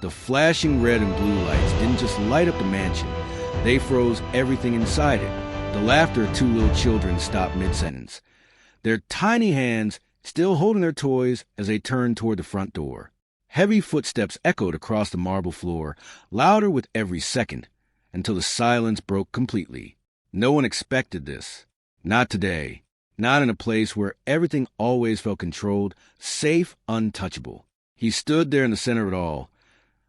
The flashing red and blue lights didn't just light up the mansion, they froze everything inside it. The laughter of two little children stopped mid-sentence, their tiny hands still holding their toys as they turned toward the front door. Heavy footsteps echoed across the marble floor, louder with every second, until the silence broke completely. No one expected this. Not today. Not in a place where everything always felt controlled, safe, untouchable. He stood there in the center of it all.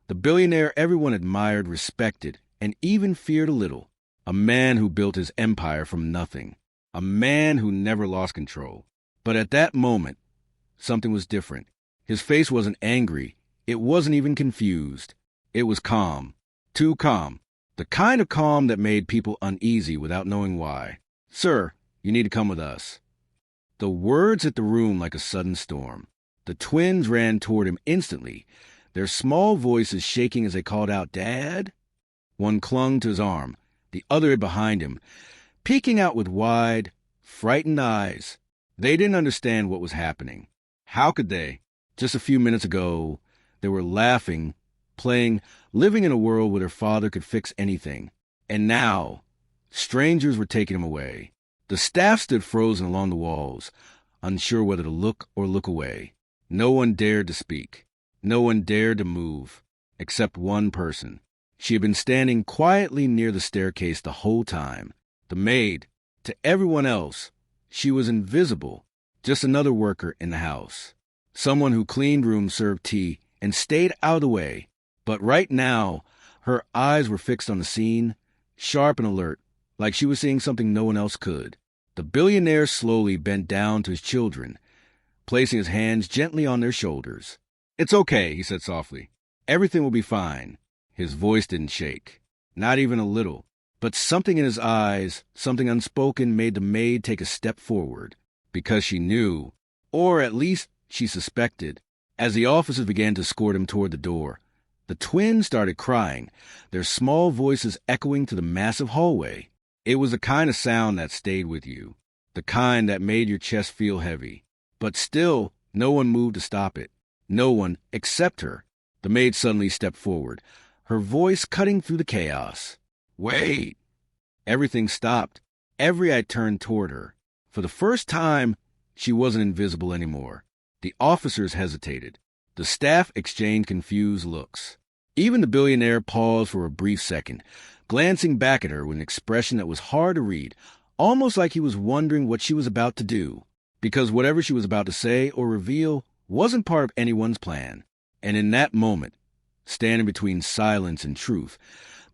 The billionaire everyone admired, respected, and even feared a little. A man who built his empire from nothing. A man who never lost control. But at that moment, something was different. His face wasn't angry. It wasn't even confused. It was calm. Too calm. The kind of calm that made people uneasy without knowing why. "Sir, you need to come with us." The words hit the room like a sudden storm. The twins ran toward him instantly, their small voices shaking as they called out, "Dad?" One clung to his arm, the other behind him, peeking out with wide, frightened eyes. They didn't understand what was happening. How could they? Just a few minutes ago, they were laughing, playing, living in a world where their father could fix anything. And now, strangers were taking him away. The staff stood frozen along the walls, unsure whether to look or look away. No one dared to speak. No one dared to move, except one person. She had been standing quietly near the staircase the whole time. The maid. To everyone else, she was invisible, just another worker in the house. Someone who cleaned rooms, served tea, and stayed out of the way. But right now, her eyes were fixed on the scene, sharp and alert, like she was seeing something no one else could. The billionaire slowly bent down to his children, placing his hands gently on their shoulders. "It's okay," he said softly. "Everything will be fine." His voice didn't shake, not even a little. But something in his eyes, something unspoken, made the maid take a step forward. Because she knew, or at least she suspected. As the officers began to escort him toward the door, the twins started crying, their small voices echoing to the massive hallway. It was the kind of sound that stayed with you, the kind that made your chest feel heavy. But still, no one moved to stop it. No one except her. The maid suddenly stepped forward, her voice cutting through the chaos. "Wait!" Everything stopped. Every eye turned toward her. For the first time, she wasn't invisible anymore. The officers hesitated. The staff exchanged confused looks. Even the billionaire paused for a brief second, glancing back at her with an expression that was hard to read, almost like he was wondering what she was about to do. Because whatever she was about to say or reveal wasn't part of anyone's plan. And in that moment, standing between silence and truth,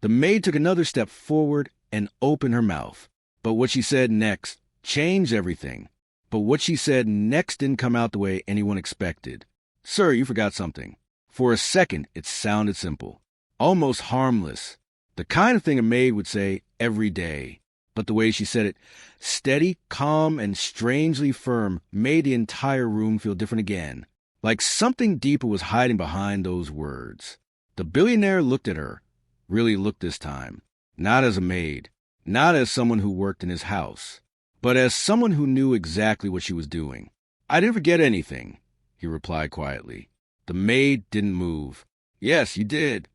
the maid took another step forward and opened her mouth. But what she said next changed everything. But what she said next didn't come out the way anyone expected. "Sir, you forgot something." For a second, it sounded simple, almost harmless, the kind of thing a maid would say every day. But the way she said it, steady, calm, and strangely firm, made the entire room feel different again, like something deeper was hiding behind those words. The billionaire looked at her, really looked this time, not as a maid, not as someone who worked in his house, but as someone who knew exactly what she was doing. "I didn't forget anything," he replied quietly. The maid didn't move. "Yes, you did."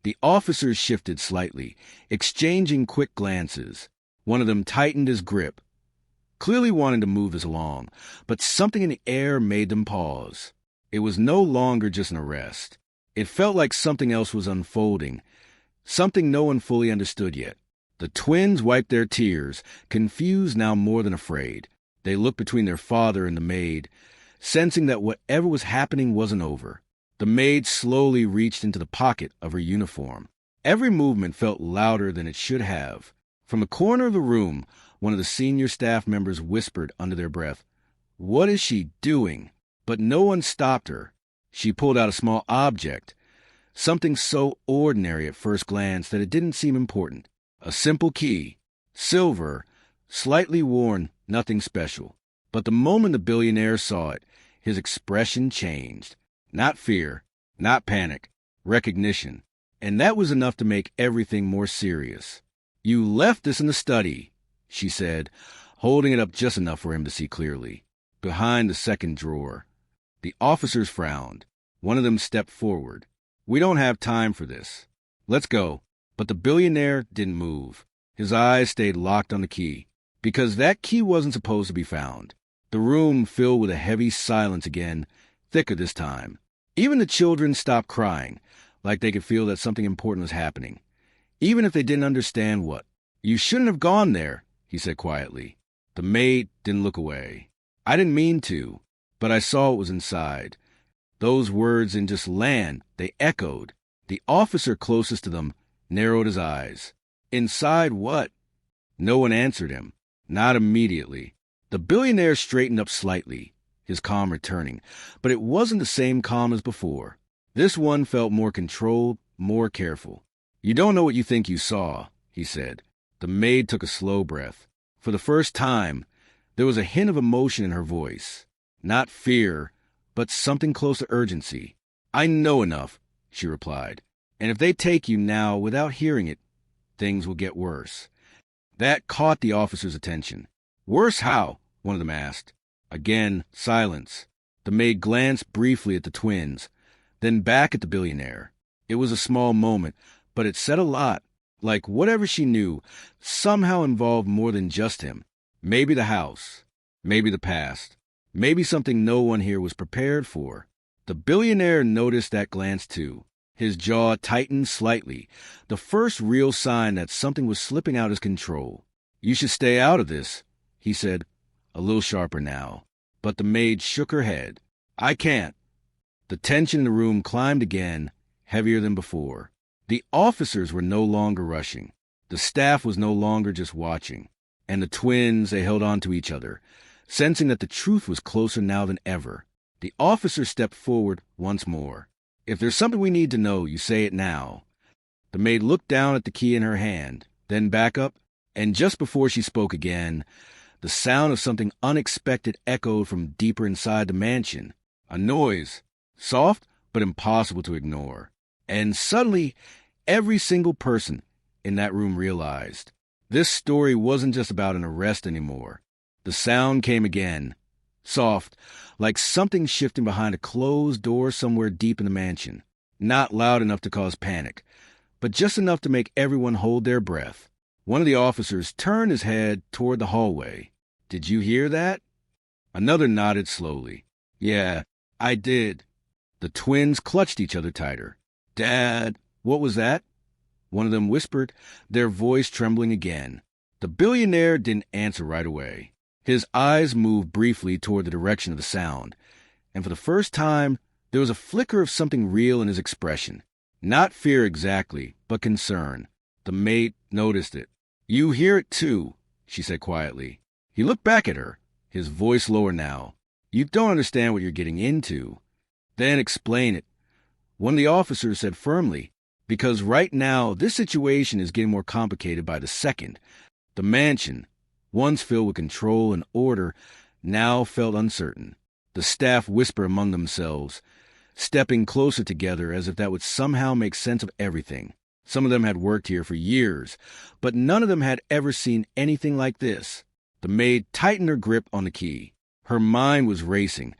The officers shifted slightly, exchanging quick glances. One of them tightened his grip, clearly wanting to move this along, but something in the air made them pause. It was no longer just an arrest. It felt like something else was unfolding, something no one fully understood yet. The twins wiped their tears, confused now more than afraid. They looked between their father and the maid, sensing that whatever was happening wasn't over. The maid slowly reached into the pocket of her uniform. Every movement felt louder than it should have. From the corner of the room, one of the senior staff members whispered under their breath, "What is she doing?" But no one stopped her. She pulled out a small object, something so ordinary at first glance that it didn't seem important. A simple key, silver, slightly worn, nothing special. But the moment the billionaire saw it, his expression changed. Not fear, not panic, recognition. And that was enough to make everything more serious. "You left this in the study," she said, holding it up just enough for him to see clearly, behind the second drawer. The officers frowned. One of them stepped forward. We don't have time for this. Let's go. But the billionaire didn't move. His eyes stayed locked on the key, because that key wasn't supposed to be found. The room filled with a heavy silence again, thicker this time. Even the children stopped crying, like they could feel that something important was happening, even if they didn't understand what. You shouldn't have gone there, he said quietly. The maid didn't look away. I didn't mean to, but I saw what was inside. Those words didn't just land, they echoed. The officer closest to them narrowed his eyes. Inside what? No one answered him, not immediately. The billionaire straightened up slightly, his calm returning, but it wasn't the same calm as before. This one felt more controlled, more careful. You don't know what you think you saw, he said. The maid took a slow breath. For the first time, there was a hint of emotion in her voice. Not fear, but something close to urgency. I know enough, she replied. And if they take you now without hearing it, things will get worse. That caught the officer's attention. Worse how? One of them asked. Again, silence. The maid glanced briefly at the twins, then back at the billionaire. It was a small moment, but it said a lot. Like whatever she knew somehow involved more than just him. Maybe the house. Maybe the past. Maybe something no one here was prepared for. The billionaire noticed that glance too. His jaw tightened slightly, the first real sign that something was slipping out of his control. You should stay out of this, he said, a little sharper now. But the maid shook her head. I can't. The tension in the room climbed again, heavier than before. The officers were no longer rushing. The staff was no longer just watching. And the twins, they held on to each other, sensing that the truth was closer now than ever. The officer stepped forward once more. If there's something we need to know, you say it now. The maid looked down at the key in her hand, then back up, and just before she spoke again, the sound of something unexpected echoed from deeper inside the mansion. A noise, soft but impossible to ignore. And suddenly, every single person in that room realized this story wasn't just about an arrest anymore. The sound came again, soft, like something shifting behind a closed door somewhere deep in the mansion. Not loud enough to cause panic, but just enough to make everyone hold their breath. One of the officers turned his head toward the hallway. Did you hear that? Another nodded slowly. Yeah, I did. The twins clutched each other tighter. Dad, what was that? One of them whispered, their voice trembling again. The billionaire didn't answer right away. His eyes moved briefly toward the direction of the sound, and for the first time, there was a flicker of something real in his expression. Not fear exactly, but concern. The maid noticed it. You hear it too, she said quietly. He looked back at her, his voice lower now. You don't understand what you're getting into. Then explain it. One of the officers said firmly, because right now this situation is getting more complicated by the second. The mansion, once filled with control and order, now felt uncertain. The staff whispered among themselves, stepping closer together as if that would somehow make sense of everything. Some of them had worked here for years, but none of them had ever seen anything like this. The maid tightened her grip on the key. Her mind was racing,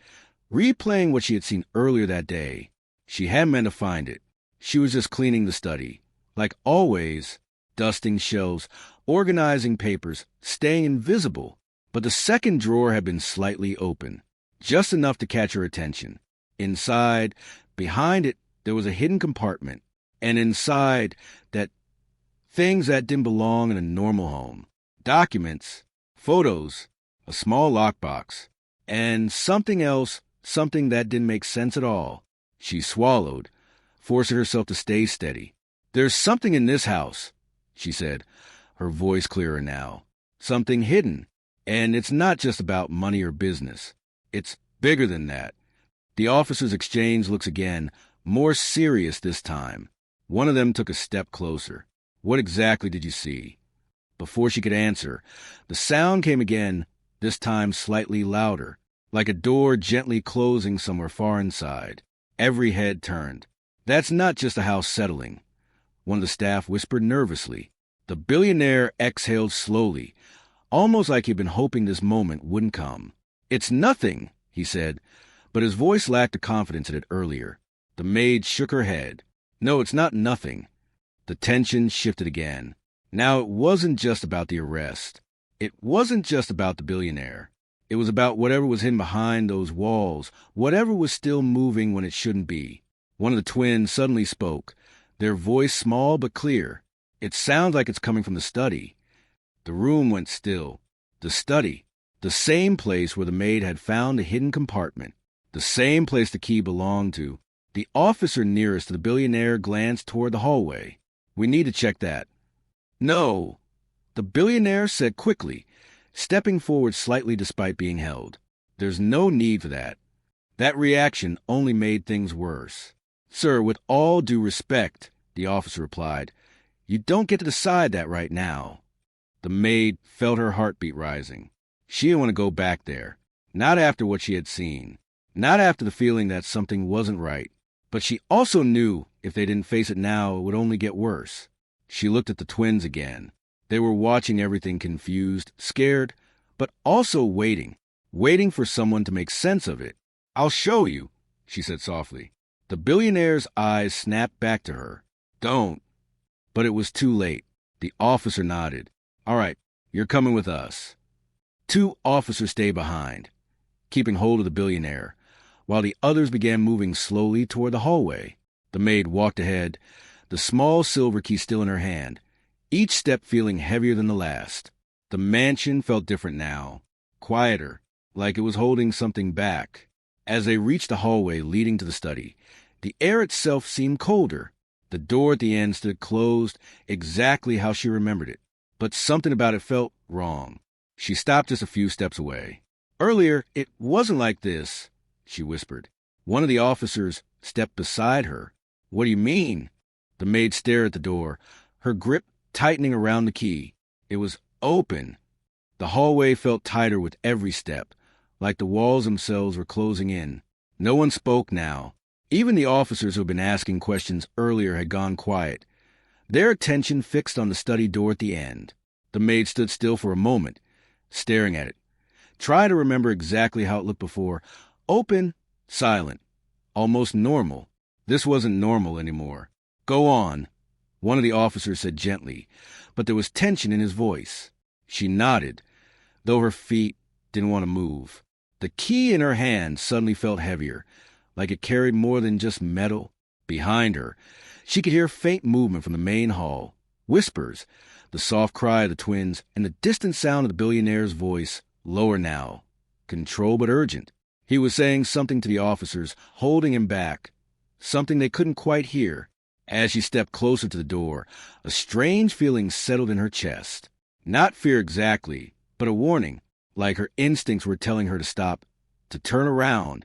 replaying what she had seen earlier that day. She hadn't meant to find it. She was just cleaning the study. Like always, dusting shelves, organizing papers, staying invisible. But the second drawer had been slightly open, just enough to catch her attention. Inside, behind it, there was a hidden compartment. And inside, that things that didn't belong in a normal home. Documents, photos, a small lockbox, and something else, something that didn't make sense at all. She swallowed, forcing herself to stay steady. There's something in this house, she said, her voice clearer now. Something hidden. And it's not just about money or business. It's bigger than that. The officers exchanged looks again, more serious this time. One of them took a step closer. What exactly did you see? Before she could answer, the sound came again, this time slightly louder, like a door gently closing somewhere far inside. Every head turned. That's not just a house settling. One of the staff whispered nervously. The billionaire exhaled slowly, almost like he'd been hoping this moment wouldn't come. It's nothing, he said, but his voice lacked the confidence it had earlier. The maid shook her head. No, it's not nothing. The tension shifted again. Now it wasn't just about the arrest. It wasn't just about the billionaire. It was about whatever was hidden behind those walls, whatever was still moving when it shouldn't be. One of the twins suddenly spoke, their voice small but clear. It sounds like it's coming from the study. The room went still. The study, the same place where the maid had found a hidden compartment, the same place the key belonged to. The officer nearest to the billionaire glanced toward the hallway. We need to check that. No, the billionaire said quickly, stepping forward slightly despite being held. There's no need for that. That reaction only made things worse. Sir, with all due respect, the officer replied, you don't get to decide that right now. The maid felt her heartbeat rising. She didn't want to go back there. Not after what she had seen. Not after the feeling that something wasn't right. But she also knew if they didn't face it now, it would only get worse. She looked at the twins again. They were watching everything confused, scared, but also waiting for someone to make sense of it. I'll show you, she said softly. The billionaire's eyes snapped back to her. Don't. But it was too late. The officer nodded. All right, you're coming with us. Two officers stayed behind, keeping hold of the billionaire, while the others began moving slowly toward the hallway. The maid walked ahead, the small silver key still in her hand, each step feeling heavier than the last. The mansion felt different now, quieter, like it was holding something back. As they reached the hallway leading to the study, the air itself seemed colder. The door at the end stood closed exactly how she remembered it, but something about it felt wrong. She stopped just a few steps away. Earlier, it wasn't like this, she whispered. One of the officers stepped beside her. What do you mean? The maid stared at the door, her grip tightening around the key. It was open. The hallway felt tighter with every step, like the walls themselves were closing in. No one spoke now. Even the officers who had been asking questions earlier had gone quiet, their attention fixed on the study door at the end. The maid stood still for a moment, staring at it. Try to remember exactly how it looked before. Open, silent, almost normal. This wasn't normal anymore. Go on, one of the officers said gently, but there was tension in his voice. She nodded, though her feet didn't want to move. The key in her hand suddenly felt heavier, like it carried more than just metal. Behind her, she could hear faint movement from the main hall, whispers, the soft cry of the twins, and the distant sound of the billionaire's voice, lower now, controlled but urgent. He was saying something to the officers, holding him back, something they couldn't quite hear. As she stepped closer to the door, a strange feeling settled in her chest. Not fear exactly, but a warning, like her instincts were telling her to stop, to turn around,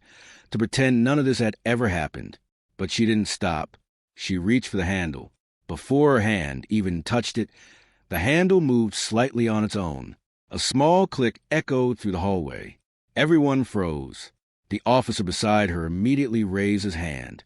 to pretend none of this had ever happened. But she didn't stop. She reached for the handle. Before her hand even touched it, the handle moved slightly on its own. A small click echoed through the hallway. Everyone froze. The officer beside her immediately raised his hand,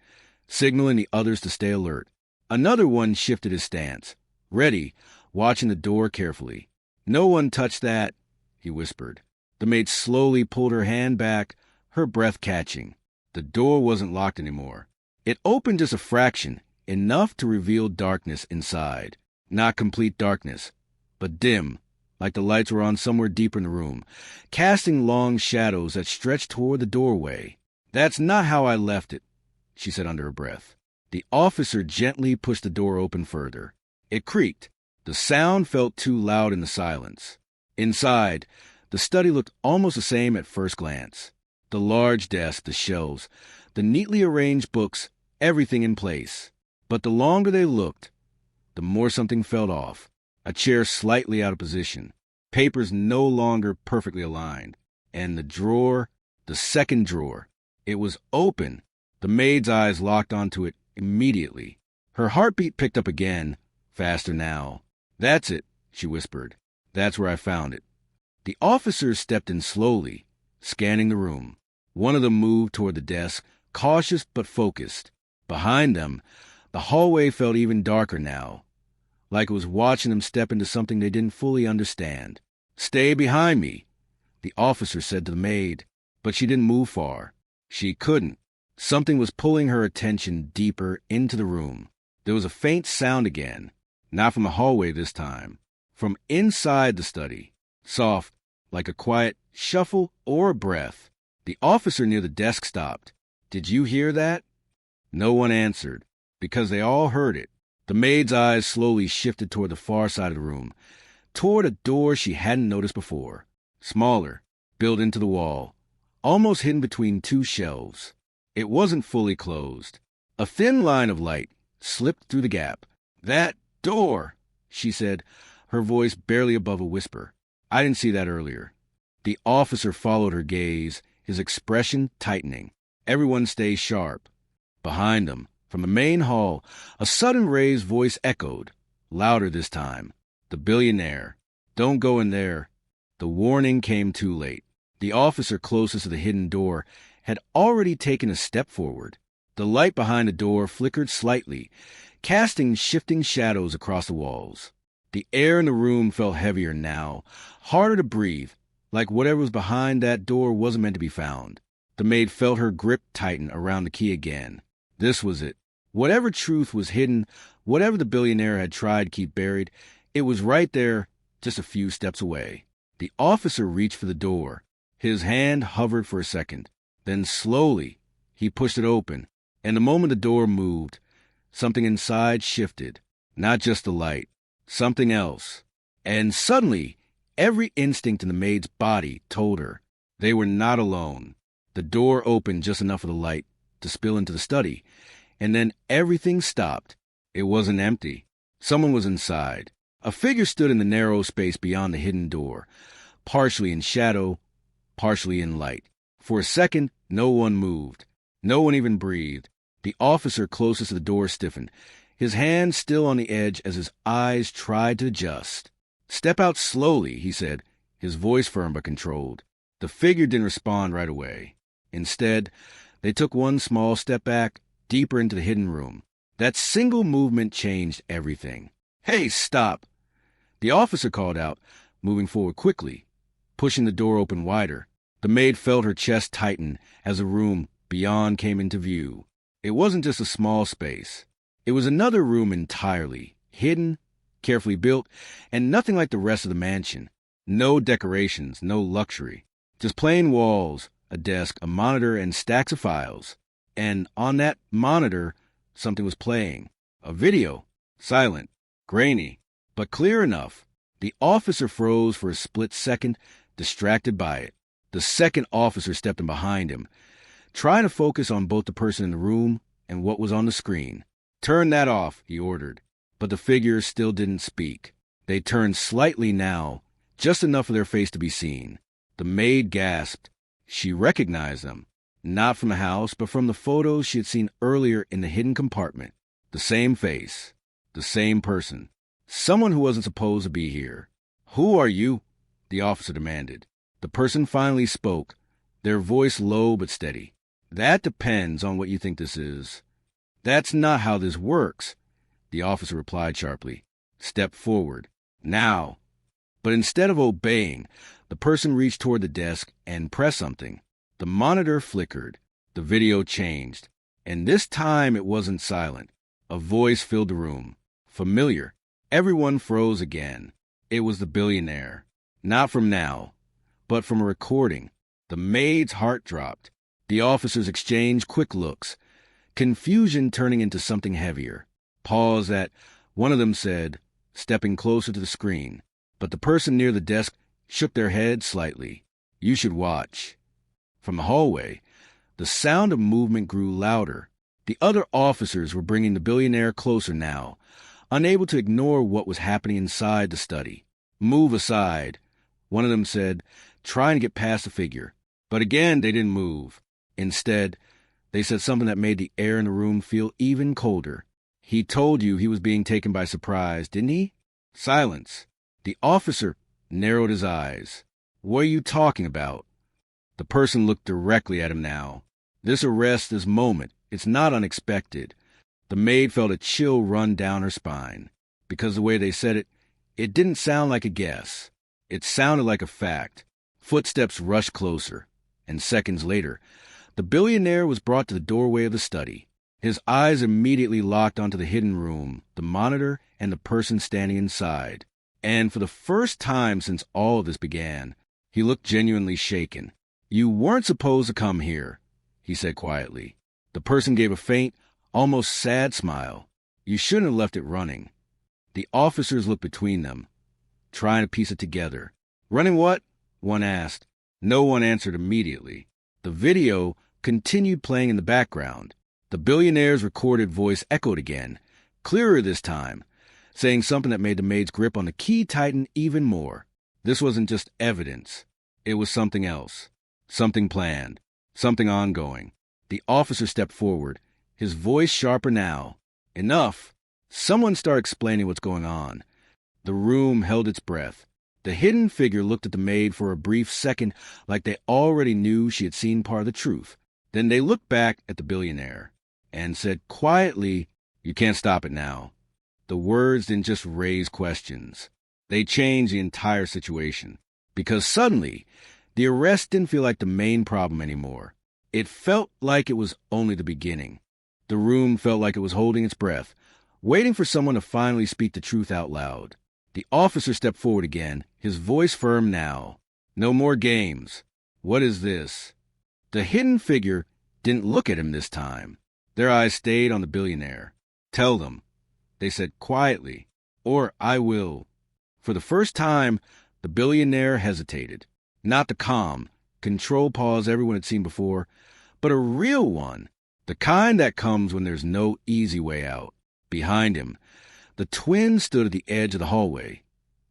signaling the others to stay alert. Another one shifted his stance, ready, watching the door carefully. No one touched that, he whispered. The maid slowly pulled her hand back, her breath catching. The door wasn't locked anymore. It opened just a fraction, enough to reveal darkness inside. Not complete darkness, but dim, like the lights were on somewhere deeper in the room, casting long shadows that stretched toward the doorway. That's not how I left it, she said under her breath. The officer gently pushed the door open further. It creaked. The sound felt too loud in the silence. Inside, the study looked almost the same at first glance. The large desk, the shelves, the neatly arranged books, everything in place. But the longer they looked, the more something felt off. A chair slightly out of position, papers no longer perfectly aligned. And the drawer, the second drawer, it was open. The maid's eyes locked onto it immediately. Her heartbeat picked up again, faster now. That's it, she whispered. That's where I found it. The officers stepped in slowly, scanning the room. One of them moved toward the desk, cautious but focused. Behind them, the hallway felt even darker now, like it was watching them step into something they didn't fully understand. Stay behind me, the officer said to the maid, but she didn't move far. She couldn't. Something was pulling her attention deeper into the room. There was a faint sound again, not from the hallway this time, from inside the study, soft, like a quiet shuffle or a breath. The officer near the desk stopped. "Did you hear that?" No one answered, because they all heard it. The maid's eyes slowly shifted toward the far side of the room, toward a door she hadn't noticed before. Smaller, built into the wall, almost hidden between two shelves. It wasn't fully closed. A thin line of light slipped through the gap. "That door," she said, her voice barely above a whisper. "I didn't see that earlier." The officer followed her gaze, his expression tightening. Everyone stayed sharp. Behind them, from the main hall, a sudden raised voice echoed, louder this time. "The billionaire. Don't go in there." The warning came too late. The officer closest to the hidden door had already taken a step forward. The light behind the door flickered slightly, casting shifting shadows across the walls. The air in the room felt heavier now, harder to breathe, like whatever was behind that door wasn't meant to be found. The maid felt her grip tighten around the key again. This was it. Whatever truth was hidden, whatever the billionaire had tried to keep buried, it was right there, just a few steps away. The officer reached for the door. His hand hovered for a second. Then slowly, he pushed it open, and the moment the door moved, something inside shifted. Not just the light, something else. And suddenly, every instinct in the maid's body told her they were not alone. The door opened just enough of the light to spill into the study, and then everything stopped. It wasn't empty. Someone was inside. A figure stood in the narrow space beyond the hidden door, partially in shadow, partially in light. For a second, no one moved. No one even breathed. The officer closest to the door stiffened, his hand still on the edge as his eyes tried to adjust. "Step out slowly," he said, his voice firm but controlled. The figure didn't respond right away. Instead, they took one small step back, deeper into the hidden room. That single movement changed everything. "Hey, stop!" The officer called out, moving forward quickly, pushing the door open wider. The maid felt her chest tighten as the room beyond came into view. It wasn't just a small space. It was another room entirely, hidden, carefully built, and nothing like the rest of the mansion. No decorations, no luxury. Just plain walls, a desk, a monitor, and stacks of files. And on that monitor, something was playing. A video. Silent, grainy, but clear enough. The officer froze for a split second, distracted by it. The second officer stepped in behind him, trying to focus on both the person in the room and what was on the screen. "Turn that off," he ordered. But the figure still didn't speak. They turned slightly now, just enough for their face to be seen. The maid gasped. She recognized them, not from the house, but from the photos she had seen earlier in the hidden compartment. The same face, the same person. Someone who wasn't supposed to be here. "Who are you?" the officer demanded. The person finally spoke, their voice low but steady. "That depends on what you think this is." "That's not how this works," the officer replied sharply. "Step forward. Now." But instead of obeying, the person reached toward the desk and pressed something. The monitor flickered. The video changed. And this time it wasn't silent. A voice filled the room. Familiar. Everyone froze again. It was the billionaire. Not from now, but from a recording. The maid's heart dropped. The officers exchanged quick looks, confusion turning into something heavier. Pause that one of them said, stepping closer to the screen. But the person near the desk shook their head slightly. "You should watch." From the hallway, the sound of movement grew louder. The other officers were bringing the billionaire closer now, unable to ignore what was happening inside the study. "Move aside," one of them said, trying to get past the figure. But again, they didn't move. Instead, they said something that made the air in the room feel even colder. "He told you he was being taken by surprise, didn't he?" Silence. The officer narrowed his eyes. "What are you talking about?" The person looked directly at him now. This arrest, this moment, it's not unexpected. The maid felt a chill run down her spine. Because the way they said it, it didn't sound like a guess. It sounded like a fact. Footsteps rushed closer, and seconds later, the billionaire was brought to the doorway of the study. His eyes immediately locked onto the hidden room, the monitor, and the person standing inside. And for the first time since all of this began, he looked genuinely shaken. "You weren't supposed to come here," he said quietly. The person gave a faint, almost sad smile. "You shouldn't have left it running." The officers looked between them, trying to piece it together. "Running what?" one asked. No one answered immediately. The video continued playing in the background. The billionaire's recorded voice echoed again, clearer this time, saying something that made the maid's grip on the key tighten even more. This wasn't just evidence. It was something else. Something planned. Something ongoing. The officer stepped forward, his voice sharper now. "Enough." Someone started explaining what's going on. The room held its breath. The hidden figure looked at the maid for a brief second like they already knew she had seen part of the truth. Then they looked back at the billionaire and said quietly, "You can't stop it now." The words didn't just raise questions. They changed the entire situation. Because suddenly, the arrest didn't feel like the main problem anymore. It felt like it was only the beginning. The room felt like it was holding its breath, waiting for someone to finally speak the truth out loud. The officer stepped forward again, his voice firm now. "No more games. What is this?" The hidden figure didn't look at him this time. Their eyes stayed on the billionaire. "Tell them," they said quietly, "or I will." For the first time, the billionaire hesitated. Not the calm, control pause everyone had seen before, but a real one. The kind that comes when there's no easy way out. Behind him, the twins stood at the edge of the hallway,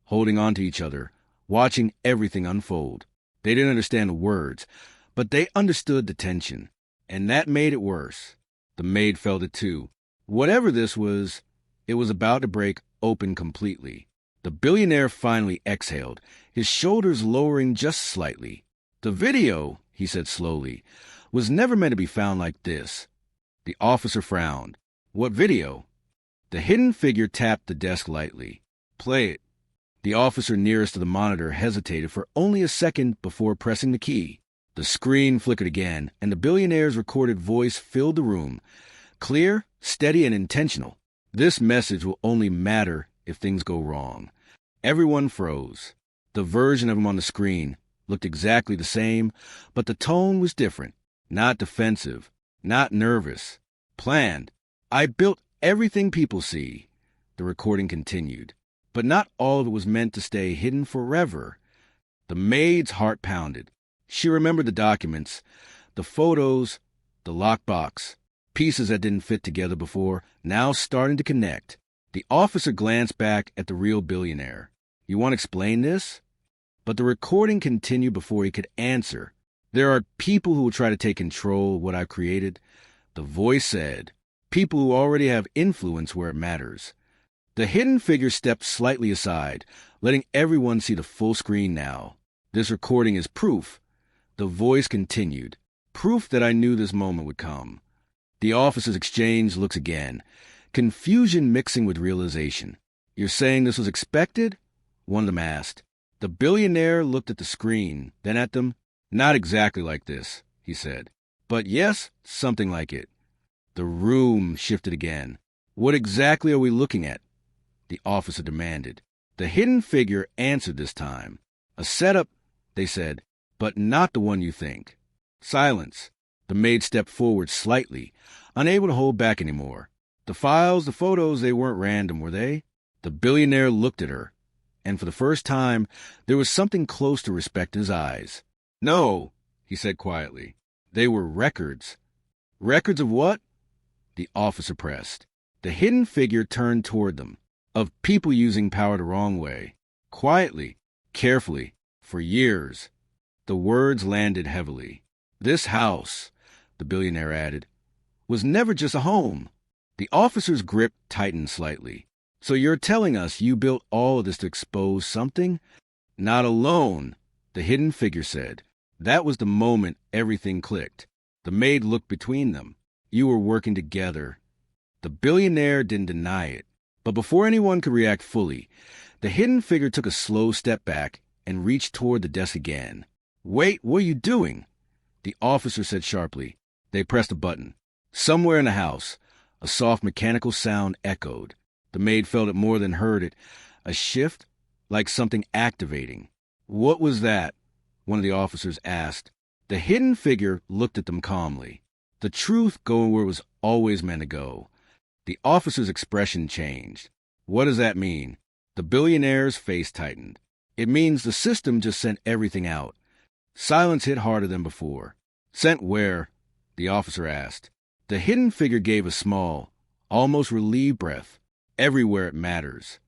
holding on to each other, watching everything unfold. They didn't understand the words, but they understood the tension, and that made it worse. The maid felt it too. Whatever this was, it was about to break open completely. The billionaire finally exhaled, his shoulders lowering just slightly. "The video," he said slowly, "was never meant to be found like this." The officer frowned. "What video?" The hidden figure tapped the desk lightly. "Play it." The officer nearest to the monitor hesitated for only a second before pressing the key. The screen flickered again, and the billionaire's recorded voice filled the room. Clear, steady, and intentional. "This message will only matter if things go wrong." Everyone froze. The version of him on the screen looked exactly the same, but the tone was different. Not defensive, not nervous. Planned. "I built everything people see," the recording continued. But not all of it was meant to stay hidden forever. The maid's heart pounded. She remembered the documents, the photos, the lockbox, pieces that didn't fit together before, now starting to connect. The officer glanced back at the real billionaire. "You want to explain this?" But the recording continued before he could answer. "There are people who will try to take control of what I've created," the voice said. "People who already have influence where it matters." The hidden figure stepped slightly aside, letting everyone see the full screen now. "This recording is proof," the voice continued. "Proof that I knew this moment would come." The officers exchanged looks again, confusion mixing with realization. "You're saying this was expected?" one of them asked. The billionaire looked at the screen, then at them. "Not exactly like this," he said. "But yes, something like it." The room shifted again. "What exactly are we looking at?" the officer demanded. The hidden figure answered this time. "A setup," they said, "but not the one you think." Silence. The maid stepped forward slightly, unable to hold back anymore. "The files, the photos, they weren't random, were they?" The billionaire looked at her, and for the first time, there was something close to respect in his eyes. "No," he said quietly. "They were records." "Records of what?" the officer pressed. The hidden figure turned toward them. "Of people using power the wrong way. Quietly, carefully, for years." The words landed heavily. "This house," the billionaire added, "was never just a home." The officer's grip tightened slightly. "So you're telling us you built all of this to expose something?" "Not alone," the hidden figure said. That was the moment everything clicked. The maid looked between them. "You were working together." The billionaire didn't deny it. But before anyone could react fully, the hidden figure took a slow step back and reached toward the desk again. "Wait, what are you doing?" the officer said sharply. They pressed a button. Somewhere in the house, a soft mechanical sound echoed. The maid felt it more than heard it, a shift, like something activating. "What was that?" one of the officers asked. The hidden figure looked at them calmly, the truth going where it was always meant to go. The officer's expression changed. "What does that mean?" The billionaire's face tightened. "It means the system just sent everything out." Silence hit harder than before. "Sent where?" the officer asked. The hidden figure gave a small, almost relieved breath. "Everywhere it matters."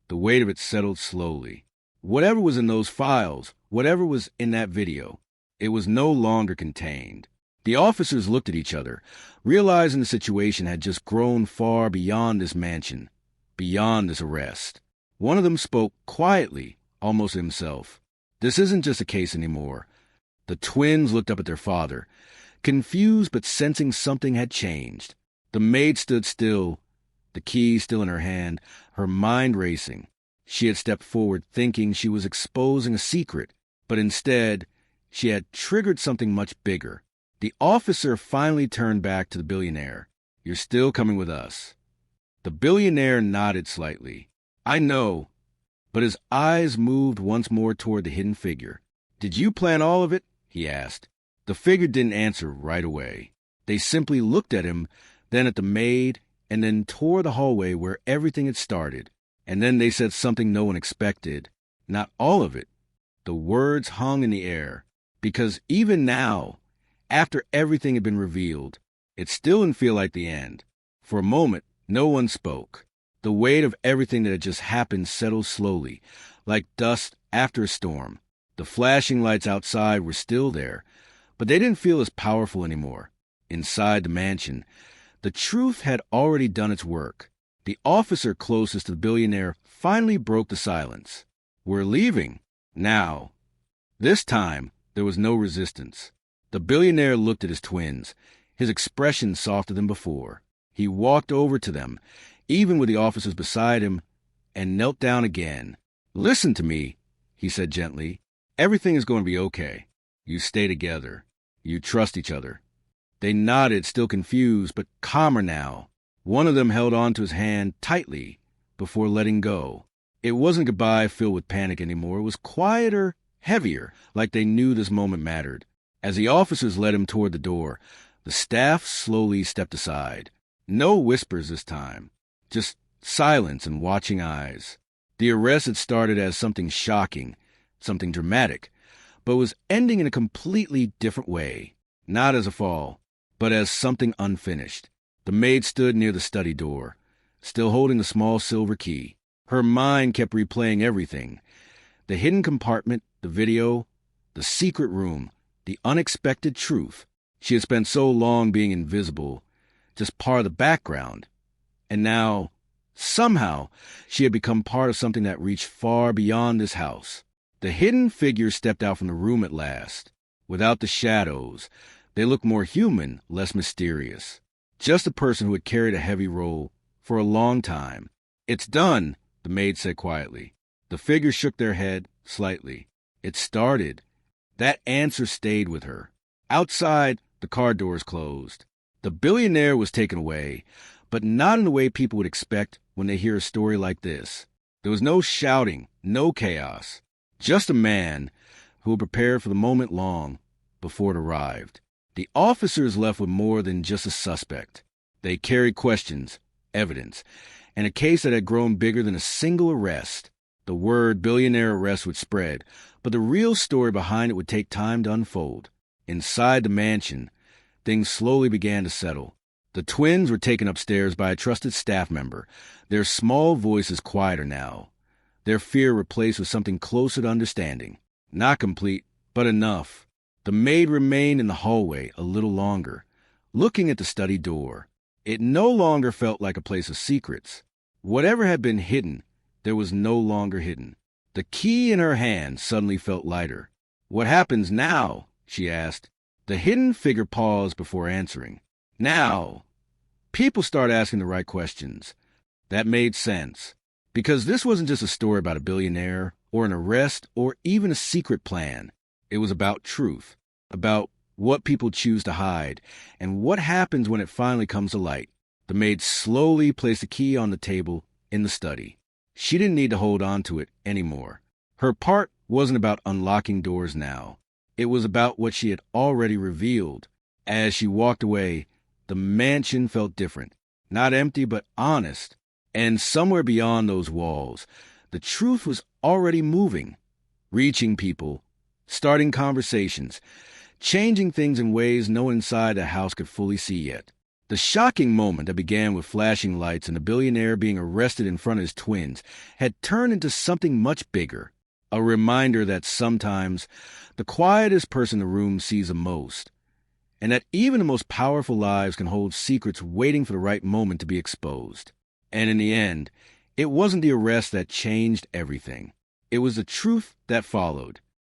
The weight of it settled slowly. Whatever was in those files, whatever was in that video, it was no longer contained. The officers looked at each other, realizing the situation had just grown far beyond this mansion, beyond this arrest. One of them spoke quietly, almost to himself. "This isn't just a case anymore." The twins looked up at their father, confused but sensing something had changed. The maid stood still, the key still in her hand, her mind racing. She had stepped forward thinking she was exposing a secret, but instead, she had triggered something much bigger. The officer finally turned back to the billionaire. "You're still coming with us." The billionaire nodded slightly. "I know," but his eyes moved once more toward the hidden figure. "Did you plan all of it?" he asked. The figure didn't answer right away. They simply looked at him, then at the maid, and then toward the hallway where everything had started. And then they said something no one expected. Not all of it. The words hung in the air. Because even now, after everything had been revealed, it still didn't feel like the end. For a moment, no one spoke. The weight of everything that had just happened settled slowly, like dust after a storm. The flashing lights outside were still there, but they didn't feel as powerful anymore. Inside the mansion, the truth had already done its work. The officer closest to the billionaire finally broke the silence. "We're leaving. Now." This time, there was no resistance. The billionaire looked at his twins, his expression softer than before. He walked over to them, even with the officers beside him, and knelt down again. "Listen to me," he said gently. "Everything is going to be okay. You stay together. You trust each other." They nodded, still confused, but calmer now. One of them held on to his hand tightly before letting go. It wasn't goodbye filled with panic anymore. It was quieter, heavier, like they knew this moment mattered. As the officers led him toward the door, the staff slowly stepped aside. No whispers this time, just silence and watching eyes. The arrest had started as something shocking, something dramatic, but was ending in a completely different way. Not as a fall, but as something unfinished. The maid stood near the study door, still holding the small silver key. Her mind kept replaying everything. The hidden compartment, the video, the secret room, the unexpected truth. She had spent so long being invisible, just part of the background. And now, somehow, she had become part of something that reached far beyond this house. The hidden figure stepped out from the room at last. Without the shadows, they looked more human, less mysterious. Just a person who had carried a heavy role for a long time. "It's done," the maid said quietly. The figure shook their head slightly. "It started." That answer stayed with her. Outside, the car doors closed. The billionaire was taken away, but not in the way people would expect when they hear a story like this. There was no shouting, no chaos. Just a man who had prepared for the moment long before it arrived. The officers left with more than just a suspect. They carried questions, evidence, and a case that had grown bigger than a single arrest. The word billionaire arrest would spread, but the real story behind it would take time to unfold. Inside the mansion, things slowly began to settle. The twins were taken upstairs by a trusted staff member, their small voices quieter now, their fear replaced with something closer to understanding. Not complete, but enough. The maid remained in the hallway a little longer, looking at the study door. It no longer felt like a place of secrets. Whatever had been hidden, there was no longer hidden. The key in her hand suddenly felt lighter. "What happens now?" she asked. The hidden figure paused before answering. "Now." People started asking the right questions. That made sense. Because this wasn't just a story about a billionaire, or an arrest, or even a secret plan. It was about truth, about what people choose to hide, and what happens when it finally comes to light. The maid slowly placed the key on the table in the study. She didn't need to hold on to it anymore. Her part wasn't about unlocking doors now. It was about what she had already revealed. As she walked away, the mansion felt different. Not empty, but honest. And somewhere beyond those walls, the truth was already moving, reaching people, starting conversations, changing things in ways no one inside the house could fully see yet. The shocking moment that began with flashing lights and the billionaire being arrested in front of his twins had turned into something much bigger, a reminder that sometimes the quietest person in the room sees the most, and that even the most powerful lives can hold secrets waiting for the right moment to be exposed. And in the end, it wasn't the arrest that changed everything. It was the truth that followed.